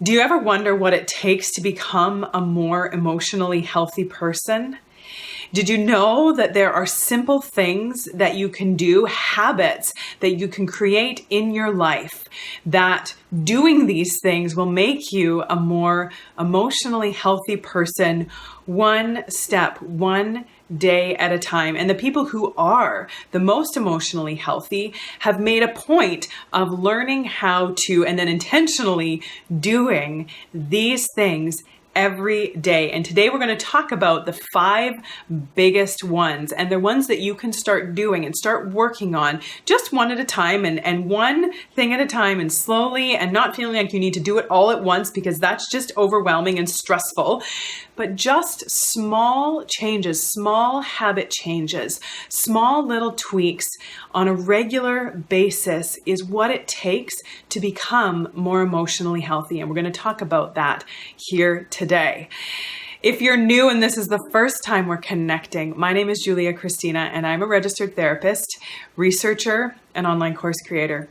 Do you ever wonder what it takes to become a more emotionally healthy person? Did you know that there are simple things that you can do, habits that you can create in your life, that doing these things will make you a more emotionally healthy person, one step, one day at a time? And the people who are the most emotionally healthy have made a point of learning how to, and then intentionally doing these things every day. And today we're going to talk about the 5 biggest ones, and they're ones that you can start doing and start working on just one at a time, and one thing at a time, and slowly, and not feeling like you need to do it all at once because that's just overwhelming and stressful. But just small changes, small habit changes, small little tweaks on a regular basis is what it takes to become more emotionally healthy. And we're going to talk about that here today. If you're new and this is the first time we're connecting, my name is Kristina, and I'm a registered therapist, researcher, and online course creator.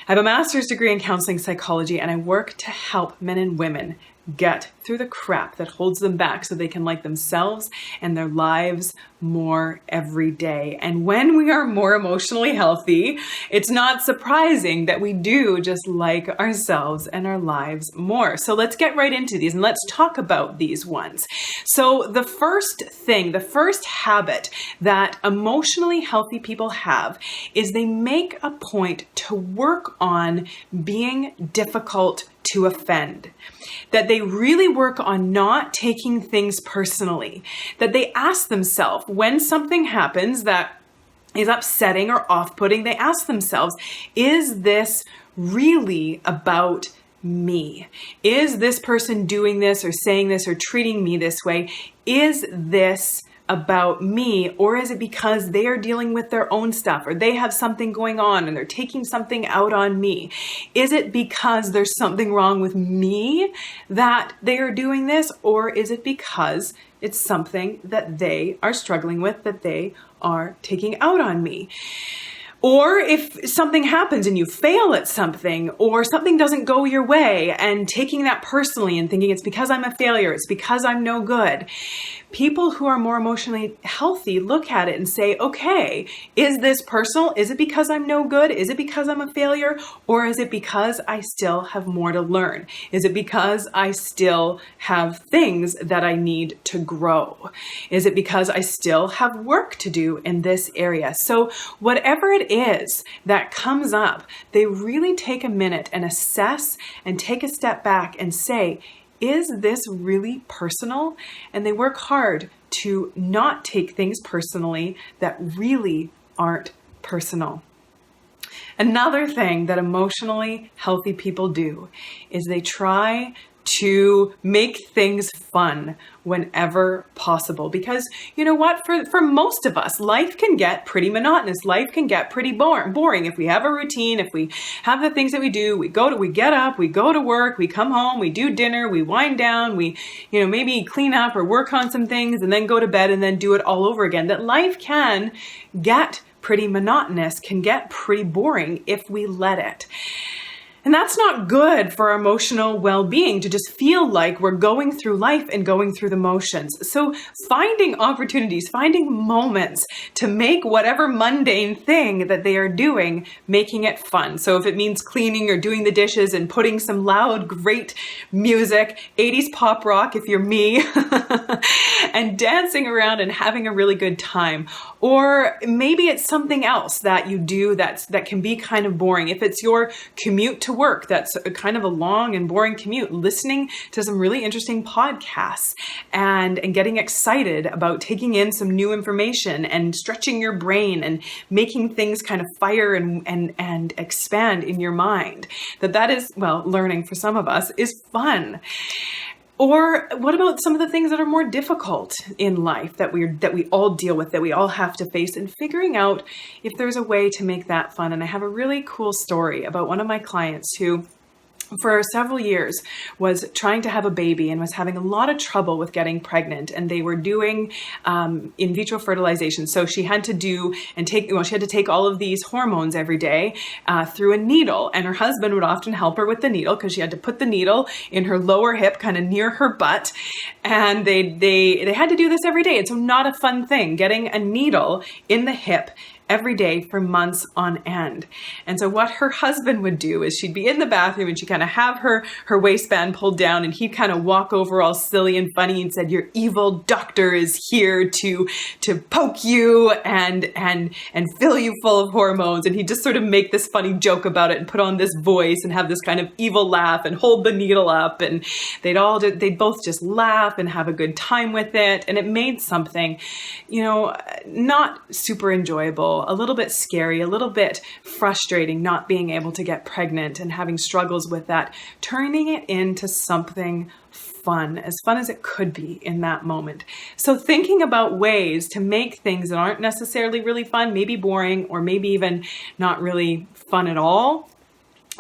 I have a master's degree in counseling psychology, and I work to help men and women get through the crap that holds them back so they can like themselves and their lives more every day. And when we are more emotionally healthy, it's not surprising that we do just like ourselves and our lives more. So let's get right into these and let's talk about these ones. So the first thing, the first habit that emotionally healthy people have is they make a point to work on being difficult to offend, that they really work on not taking things personally, that they ask themselves when something happens that is upsetting or off-putting, they ask themselves, is this really about me? Is this person doing this or saying this or treating me this way? Is this about me, or is it because they are dealing with their own stuff, or they have something going on and they're taking something out on me? Is it because there's something wrong with me that they are doing this, or is it because it's something that they are struggling with that they are taking out on me? Or if something happens and you fail at something, or something doesn't go your way, and taking that personally and thinking it's because I'm a failure, it's because I'm no good. People who are more emotionally healthy look at it and say, okay, is this personal? Is it because I'm no good? Is it because I'm a failure? Or is it because I still have more to learn? Is it because I still have things that I need to grow? Is it because I still have work to do in this area? So whatever it is that comes up, they really take a minute and assess and take a step back and say, is this really personal? And they work hard to not take things personally that really aren't personal. Another thing that emotionally healthy people do is they try to make things fun whenever possible. Because you know what, for most of us, life can get pretty monotonous. Life can get pretty boring. If we have a routine, if we have the things that we do, we get up, we go to work, we come home, we do dinner, we wind down, we, maybe clean up or work on some things and then go to bed and then do it all over again. That life can get pretty monotonous, can get pretty boring if we let it. And that's not good for our emotional well-being, to just feel like we're going through life and going through the motions. So finding opportunities, finding moments to make whatever mundane thing that they are doing, making it fun. So if it means cleaning or doing the dishes and putting some loud, great music, 80s pop rock if you're me, and dancing around and having a really good time. Or maybe it's something else that you do that can be kind of boring. If it's your commute to work, that's a kind of a long and boring commute, listening to some really interesting podcasts and getting excited about taking in some new information and stretching your brain and making things kind of fire and expand in your mind. That is, well, learning for some of us is fun. Or what about some of the things that are more difficult in life that we all deal with, that we all have to face, and figuring out if there's a way to make that fun. And I have a really cool story about one of my clients who for several years was trying to have a baby and was having a lot of trouble with getting pregnant, and they were doing in vitro fertilization. So she had to take all of these hormones every day through a needle, and her husband would often help her with the needle because she had to put the needle in her lower hip, kind of near her butt, and they had to do this every day. It's not a fun thing, getting a needle in the hip every day for months on end. And so what her husband would do is she'd be in the bathroom and she'd kind of have her waistband pulled down, and he'd kind of walk over all silly and funny and said, "Your evil doctor is here to poke you and fill you full of hormones." And he'd just sort of make this funny joke about it and put on this voice and have this kind of evil laugh and hold the needle up, and they'd both just laugh and have a good time with it. And it made something, not super enjoyable, a little bit scary, a little bit frustrating, not being able to get pregnant and having struggles with that, turning it into something fun, as fun as it could be in that moment. So thinking about ways to make things that aren't necessarily really fun, maybe boring, or maybe even not really fun at all,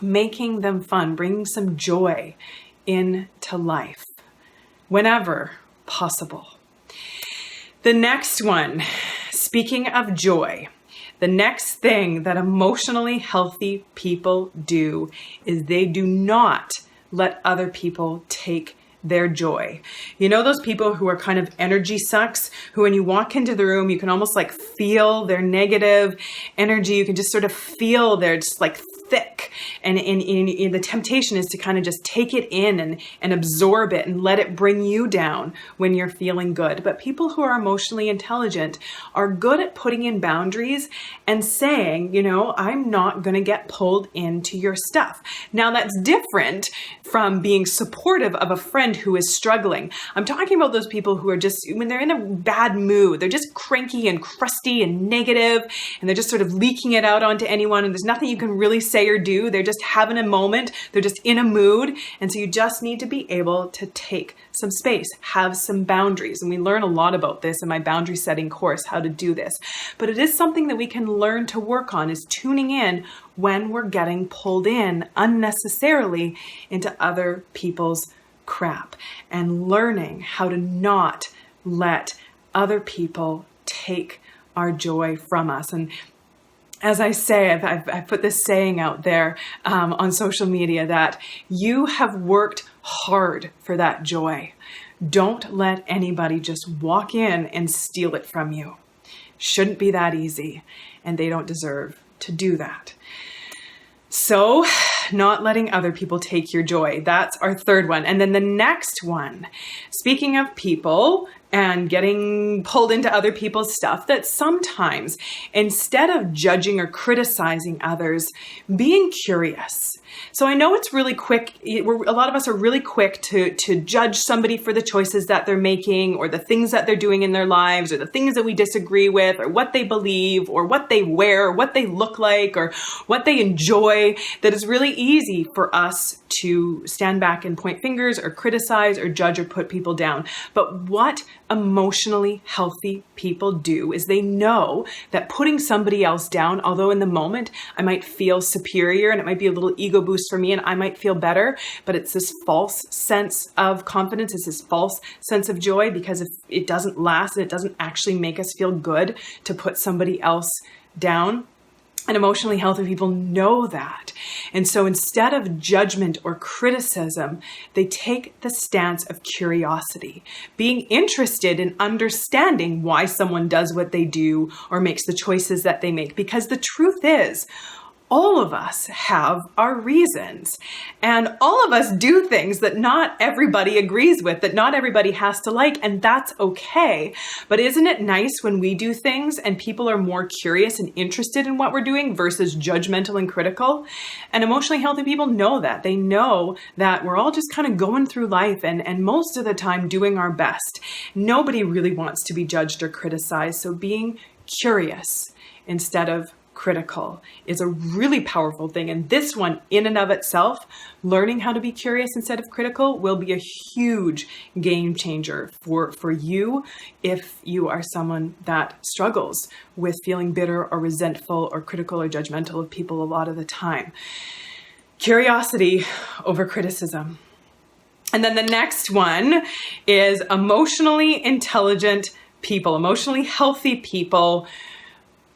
making them fun, bringing some joy into life whenever possible. The next one, speaking of joy, the next thing that emotionally healthy people do is they do not let other people take their joy. You know those people who are kind of energy sucks, who when you walk into the room, you can almost like feel their negative energy. You can just sort of feel they're just like thick. And the temptation is to kind of just take it in and absorb it and let it bring you down when you're feeling good. But people who are emotionally intelligent are good at putting in boundaries and saying, I'm not going to get pulled into your stuff. Now that's different from being supportive of a friend who is struggling. I'm talking about those people who are just, when they're in a bad mood, they're just cranky and crusty and negative, and they're just sort of leaking it out onto anyone, and there's nothing you can really say or do. They're just having a moment. They're just in a mood. And so you just need to be able to take some space, have some boundaries. And we learn a lot about this in my boundary setting course, how to do this. But it is something that we can learn to work on, is tuning in when we're getting pulled in unnecessarily into other people's crap, and learning how to not let other people take our joy from us. And as I say, I've put this saying out there on social media that you have worked hard for that joy. Don't let anybody just walk in and steal it from you. Shouldn't be that easy, and they don't deserve to do that. So, not letting other people take your joy. That's our third one. And then the next one, speaking of people and getting pulled into other people's stuff, that sometimes instead of judging or criticizing others, being curious. So I know it's really quick. A lot of us are really quick to judge somebody for the choices that they're making, or the things that they're doing in their lives, or the things that we disagree with, or what they believe, or what they wear, or what they look like, or what they enjoy. That is really easy for us to stand back and point fingers or criticize or judge or put people down. But what emotionally healthy people do is they know that putting somebody else down, although in the moment I might feel superior and it might be a little ego boost for me and I might feel better, but it's this false sense of confidence, it's this false sense of joy, because if it doesn't last and it doesn't actually make us feel good to put somebody else down. And emotionally healthy people know that. And so instead of judgment or criticism, they take the stance of curiosity, being interested in understanding why someone does what they do or makes the choices that they make. Because the truth is, all of us have our reasons, and all of us do things that not everybody agrees with, that not everybody has to like, and that's okay. But isn't it nice when we do things and people are more curious and interested in what we're doing versus judgmental and critical? And emotionally healthy people know that. They know that we're all just kind of going through life and most of the time doing our best. Nobody really wants to be judged or criticized, so being curious instead of critical is a really powerful thing. And this one in and of itself, learning how to be curious instead of critical, will be a huge game changer for you if you are someone that struggles with feeling bitter or resentful or critical or judgmental of people a lot of the time. Curiosity over criticism. And then the next one is emotionally intelligent people, emotionally healthy people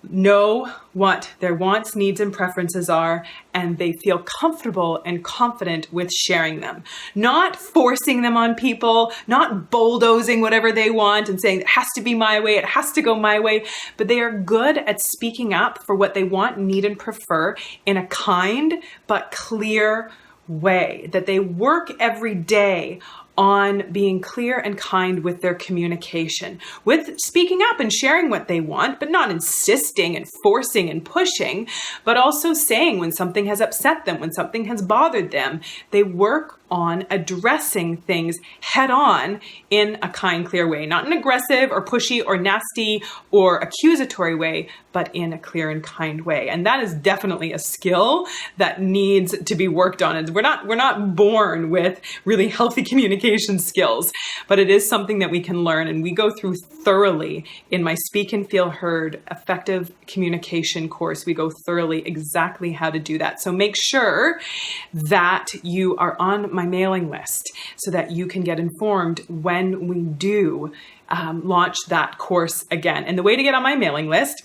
know what their wants, needs, and preferences are, and they feel comfortable and confident with sharing them. Not forcing them on people, not bulldozing whatever they want and saying, it has to be my way, it has to go my way, but they are good at speaking up for what they want, need, and prefer in a kind but clear way, that they work every day on being clear and kind with their communication, with speaking up and sharing what they want, but not insisting and forcing and pushing, but also saying when something has upset them, when something has bothered them. They work on addressing things head on in a kind, clear way, not an aggressive or pushy or nasty or accusatory way, but in a clear and kind way. And that is definitely a skill that needs to be worked on. And we're not born with really healthy communication skills, but it is something that we can learn, and we go through thoroughly in my Speak and Feel Heard effective communication course. We go thoroughly exactly how to do that. So make sure that you are on my mailing list so that you can get informed when we do launch that course again. And the way to get on my mailing list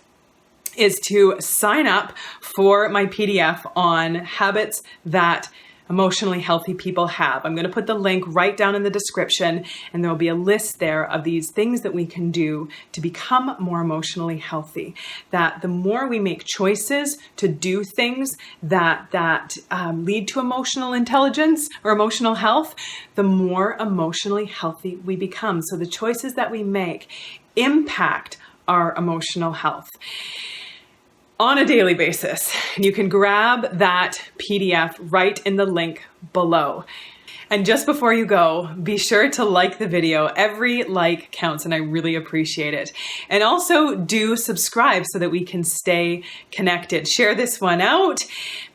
is to sign up for my PDF on habits that emotionally healthy people have. I'm going to put the link right down in the description, and there will be a list there of these things that we can do to become more emotionally healthy. That the more we make choices to do things that lead to emotional intelligence or emotional health, the more emotionally healthy we become. So the choices that we make impact our emotional health on a daily basis. You can grab that PDF right in the link below. And just before you go, be sure to like the video. Every like counts, and I really appreciate it. And also do subscribe so that we can stay connected. Share this one out.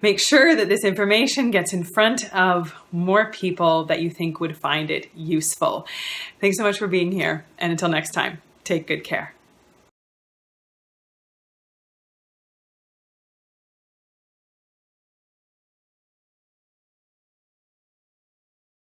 Make sure that this information gets in front of more people that you think would find it useful. Thanks so much for being here. And until next time, take good care.